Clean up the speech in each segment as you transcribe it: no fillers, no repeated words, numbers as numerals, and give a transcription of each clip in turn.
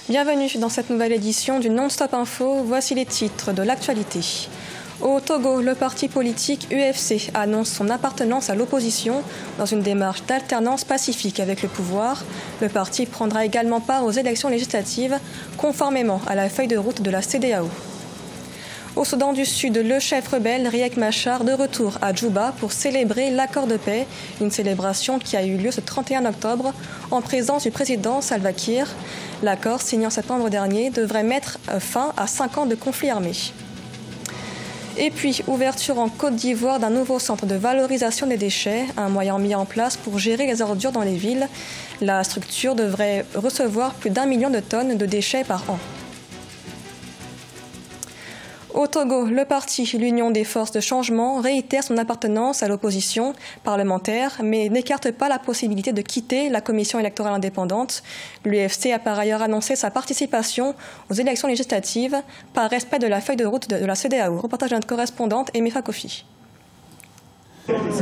Bienvenue dans cette nouvelle édition du Non-Stop Info. Voici les titres de l'actualité. Au Togo, le parti politique UFC annonce son appartenance à l'opposition dans une démarche d'alternance pacifique avec le pouvoir. Le parti prendra également part aux élections législatives conformément à la feuille de route de la CEDEAO. Au Soudan du Sud, le chef rebelle Riek Machar de retour à Djouba pour célébrer l'accord de paix, une célébration qui a eu lieu ce 31 octobre en présence du président Salva Kiir. L'accord signé en septembre dernier devrait mettre fin à 5 ans de conflit armé. Et puis, ouverture en Côte d'Ivoire d'un nouveau centre de valorisation des déchets, un moyen mis en place pour gérer les ordures dans les villes. La structure devrait recevoir plus d'1 million de tonnes de déchets par an. Au Togo, le parti l'Union des forces de changement réitère son appartenance à l'opposition parlementaire, mais n'écarte pas la possibilité de quitter la commission électorale indépendante. L'UFC a par ailleurs annoncé sa participation aux élections législatives par respect de la feuille de route de la CEDEAO. Reportage de notre correspondante Emifa Kofi.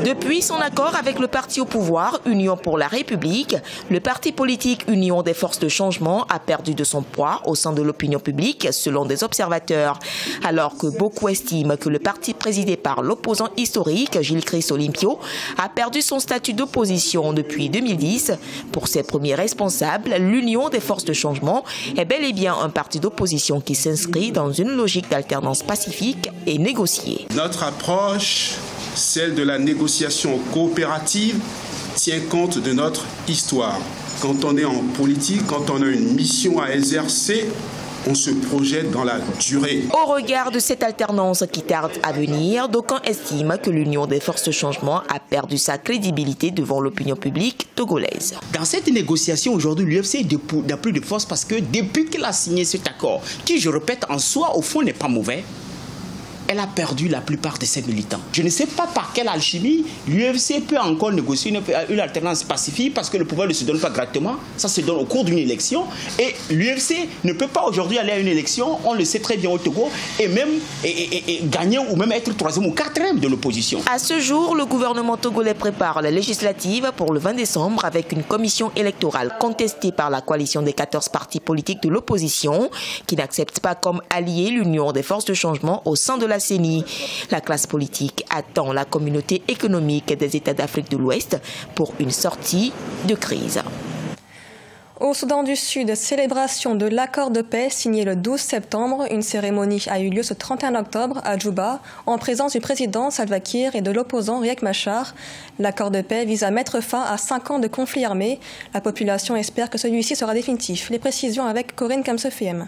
Depuis son accord avec le parti au pouvoir, Union pour la République, le parti politique Union des forces de changement a perdu de son poids au sein de l'opinion publique, selon des observateurs. Alors que beaucoup estiment que le parti présidé par l'opposant historique, Gilles Chris Olympio, a perdu son statut d'opposition depuis 2010, pour ses premiers responsables, l'Union des forces de changement est bel et bien un parti d'opposition qui s'inscrit dans une logique d'alternance pacifique et négociée. Notre approche, celle de la négociation coopérative, tient compte de notre histoire. Quand on est en politique, quand on a une mission à exercer, on se projette dans la durée. Au regard de cette alternance qui tarde à venir, d'aucuns estiment que l'Union des forces de changement a perdu sa crédibilité devant l'opinion publique togolaise. Dans cette négociation aujourd'hui, l'UFC n'a plus de force parce que depuis qu'elle a signé cet accord, qui je répète en soi au fond n'est pas mauvais, elle a perdu la plupart de ses militants. Je ne sais pas par quelle alchimie l'UFC peut encore négocier une alternance pacifique parce que le pouvoir ne se donne pas gratuitement. Ça se donne au cours d'une élection. Et l'UFC ne peut pas aujourd'hui aller à une élection, on le sait très bien au Togo, et même gagner ou même être 3e ou 4e de l'opposition. À ce jour, le gouvernement togolais prépare la législative pour le 20 décembre avec une commission électorale contestée par la coalition des 14 partis politiques de l'opposition qui n'acceptent pas comme allié l'Union des forces de changement au sein de la CENI. La classe politique attend la communauté économique des États d'Afrique de l'Ouest pour une sortie de crise. Au Soudan du Sud, célébration de l'accord de paix signé le 12 septembre. Une cérémonie a eu lieu ce 31 octobre à Djouba en présence du président Salva Kiir et de l'opposant Riek Machar. L'accord de paix vise à mettre fin à 5 ans de conflit armé. La population espère que celui-ci sera définitif. Les précisions avec Corinne Kamsefiem.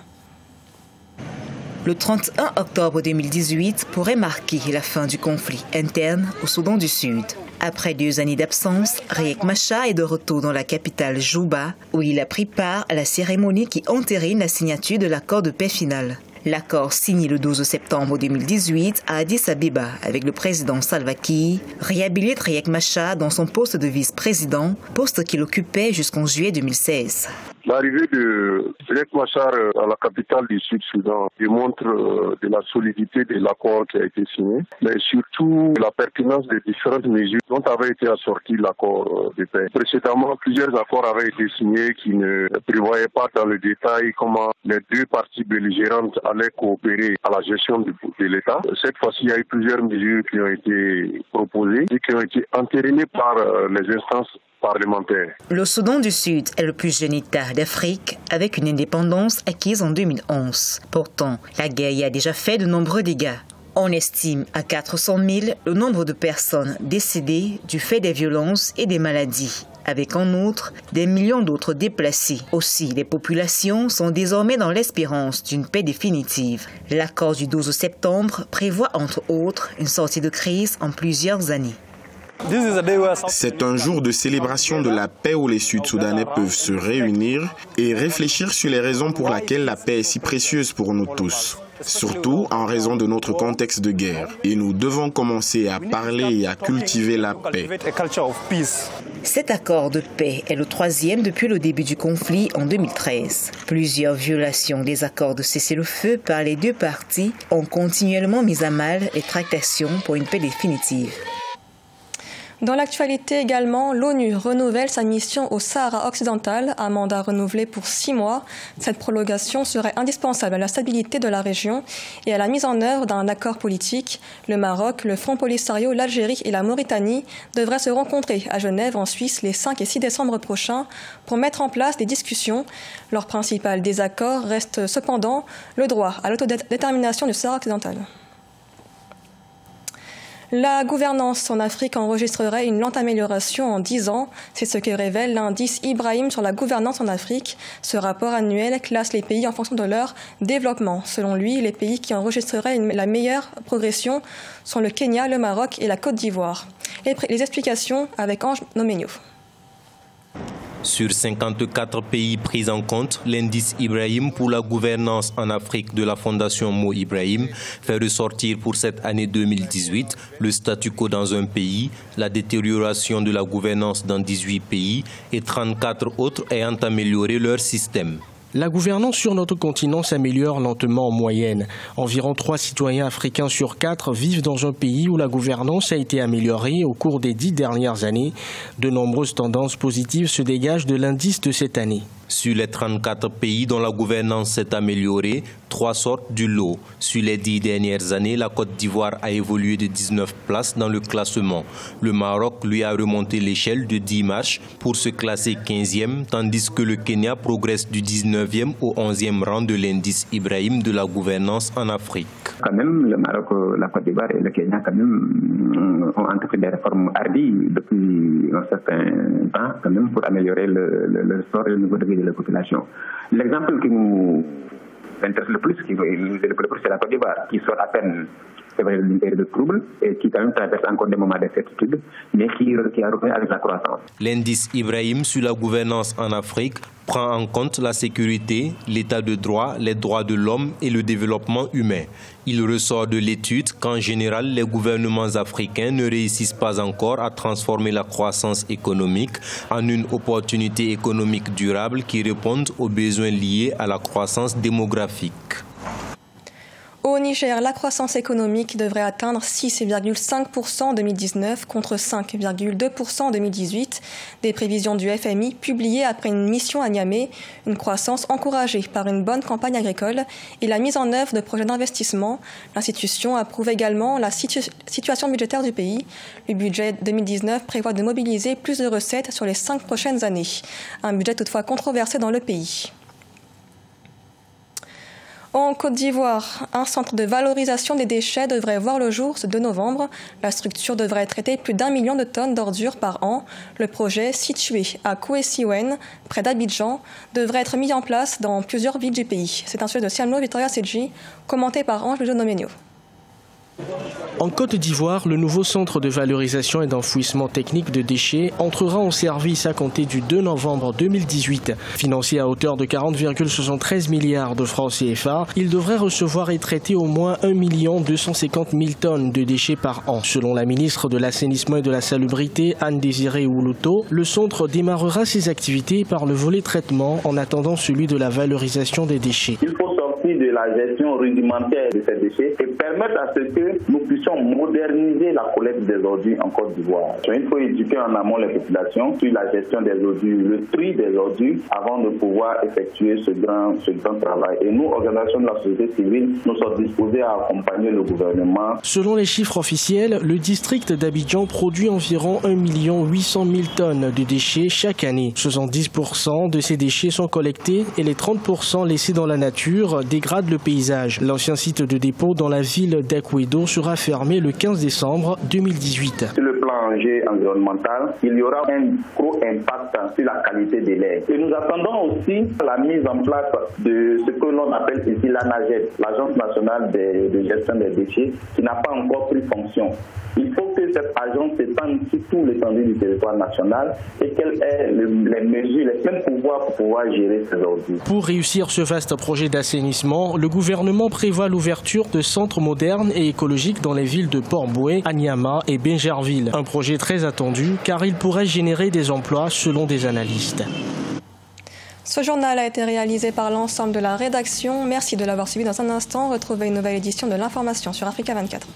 Le 31 octobre 2018 pourrait marquer la fin du conflit interne au Soudan du Sud. Après 2 années d'absence, Riek Machar est de retour dans la capitale Djouba, où il a pris part à la cérémonie qui entérine la signature de l'accord de paix final. L'accord signé le 12 septembre 2018 à Addis Abeba avec le président Salva Kiir réhabilite Riek Machar dans son poste de vice-président, poste qu'il occupait jusqu'en juillet 2016. L'arrivée de Riek Machar à la capitale du Sud-Soudan démontre de la solidité de l'accord qui a été signé, mais surtout la pertinence des différentes mesures dont avait été assorti l'accord de paix. Précédemment, plusieurs accords avaient été signés qui ne prévoyaient pas dans le détail comment les 2 parties belligérantes allaient coopérer à la gestion de l'État. Cette fois-ci, il y a eu plusieurs mesures qui ont été proposées et qui ont été entérinées par les instances parlementaire. Le Soudan du Sud est le plus jeune État d'Afrique avec une indépendance acquise en 2011. Pourtant, la guerre y a déjà fait de nombreux dégâts. On estime à 400 000 le nombre de personnes décédées du fait des violences et des maladies, avec en outre des millions d'autres déplacés. Aussi, les populations sont désormais dans l'espérance d'une paix définitive. L'accord du 12 septembre prévoit entre autres une sortie de crise en plusieurs années. C'est un jour de célébration de la paix où les Sud-Soudanais peuvent se réunir et réfléchir sur les raisons pour lesquelles la paix est si précieuse pour nous tous. Surtout en raison de notre contexte de guerre. Et nous devons commencer à parler et à cultiver la paix. Cet accord de paix est le 3e depuis le début du conflit en 2013. Plusieurs violations des accords de cessez-le-feu par les 2 parties ont continuellement mis à mal les tractations pour une paix définitive. Dans l'actualité également, l'ONU renouvelle sa mission au Sahara occidental, un mandat renouvelé pour 6 mois. Cette prolongation serait indispensable à la stabilité de la région et à la mise en œuvre d'un accord politique. Le Maroc, le Front Polisario, l'Algérie et la Mauritanie devraient se rencontrer à Genève en Suisse les 5 et 6 décembre prochains pour mettre en place des discussions. Leur principal désaccord reste cependant le droit à l'autodétermination du Sahara occidental. La gouvernance en Afrique enregistrerait une lente amélioration en 10 ans. C'est ce que révèle l'indice Ibrahim sur la gouvernance en Afrique. Ce rapport annuel classe les pays en fonction de leur développement. Selon lui, les pays qui enregistreraient la meilleure progression sont le Kenya, le Maroc et la Côte d'Ivoire. Les explications avec Ange Nomenio. Sur 54 pays pris en compte, l'indice Ibrahim pour la gouvernance en Afrique de la Fondation Mo Ibrahim fait ressortir pour cette année 2018 le statu quo dans un pays, la détérioration de la gouvernance dans 18 pays et 34 autres ayant amélioré leur système. La gouvernance sur notre continent s'améliore lentement en moyenne. Environ 3 citoyens africains sur 4 vivent dans un pays où la gouvernance a été améliorée au cours des 10 dernières années. De nombreuses tendances positives se dégagent de l'indice de cette année. Sur les 34 pays dont la gouvernance s'est améliorée, 3 sortent du lot. Sur les 10 dernières années, la Côte d'Ivoire a évolué de 19 places dans le classement. Le Maroc lui a remonté l'échelle de 10 marches pour se classer 15e, tandis que le Kenya progresse du 19e au 11e rang de l'indice Ibrahim de la gouvernance en Afrique. Quand même, le Maroc, la Côte d'Ivoire et le Kenya quand même, ont entrepris des réformes hardies depuis un certain temps quand même pour améliorer le sort et le niveau de vie de la population. L'exemple qui nous intéresse le plus, qui nous aide le plus, c'est la Côte d'Ivoire, qui sort à peine d'une période de trouble et qui quand même traverse encore des moments d'incertitude, mais qui a repris avec la croissance. L'indice Ibrahim sur la gouvernance en Afrique prend en compte la sécurité, l'état de droit, les droits de l'homme et le développement humain. Il ressort de l'étude qu'en général, les gouvernements africains ne réussissent pas encore à transformer la croissance économique en une opportunité économique durable qui réponde aux besoins liés à la croissance démographique. Au Niger, la croissance économique devrait atteindre 6,5% en 2019 contre 5,2% en 2018. Des prévisions du FMI publiées après une mission à Niamey, une croissance encouragée par une bonne campagne agricole et la mise en œuvre de projets d'investissement. L'institution approuve également la situation budgétaire du pays. Le budget 2019 prévoit de mobiliser plus de recettes sur les 5 prochaines années. Un budget toutefois controversé dans le pays. En Côte d'Ivoire, un centre de valorisation des déchets devrait voir le jour ce 2 novembre. La structure devrait traiter plus d'1 million de tonnes d'ordures par an. Le projet, situé à Kouessiouen, près d'Abidjan, devrait être mis en place dans plusieurs villes du pays. C'est un sujet de Siamlo Victoria Sedji, commenté par Ange Nomenio. En Côte d'Ivoire, le nouveau centre de valorisation et d'enfouissement technique de déchets entrera en service à compter du 2 novembre 2018. Financé à hauteur de 40,73 milliards de francs CFA, il devrait recevoir et traiter au moins 1 250 000 tonnes de déchets par an. Selon la ministre de l'Assainissement et de la Salubrité, Anne-Désirée Oulouto, le centre démarrera ses activités par le volet traitement en attendant celui de la valorisation des déchets. De la gestion rudimentaire de ces déchets et permettre à ce que nous puissions moderniser la collecte des ordures en Côte d'Ivoire. Il faut éduquer en amont les populations sur la gestion des ordures, le tri des ordures avant de pouvoir effectuer ce grand travail. Et nous, organisations de la société civile, nous sommes disposés à accompagner le gouvernement. Selon les chiffres officiels, le district d'Abidjan produit environ 1 800 000 tonnes de déchets chaque année. 70% de ces déchets sont collectés et les 30% laissés dans la nature dégrade le paysage. L'ancien site de dépôt dans la ville d'Akwedo sera fermé le 15 décembre 2018. Sur le plan environnemental, il y aura un gros impact sur la qualité de l'air. Et nous attendons aussi la mise en place de ce que l'on appelle ici l'ANAGED, l'Agence nationale de gestion des déchets, qui n'a pas encore pris fonction. Il faut que cette agence s'étende sur tout l'étendue du territoire national et qu'elle ait les mesures, les pleins pouvoirs pour pouvoir gérer ces ordures. Pour réussir ce vaste projet d'assainissement, le gouvernement prévoit l'ouverture de centres modernes et écologiques dans les villes de Port-Boué, Anyama et Bingerville. Un projet très attendu car il pourrait générer des emplois selon des analystes. Ce journal a été réalisé par l'ensemble de la rédaction. Merci de l'avoir suivi. Dans un instant, retrouvez une nouvelle édition de l'information sur Africa 24.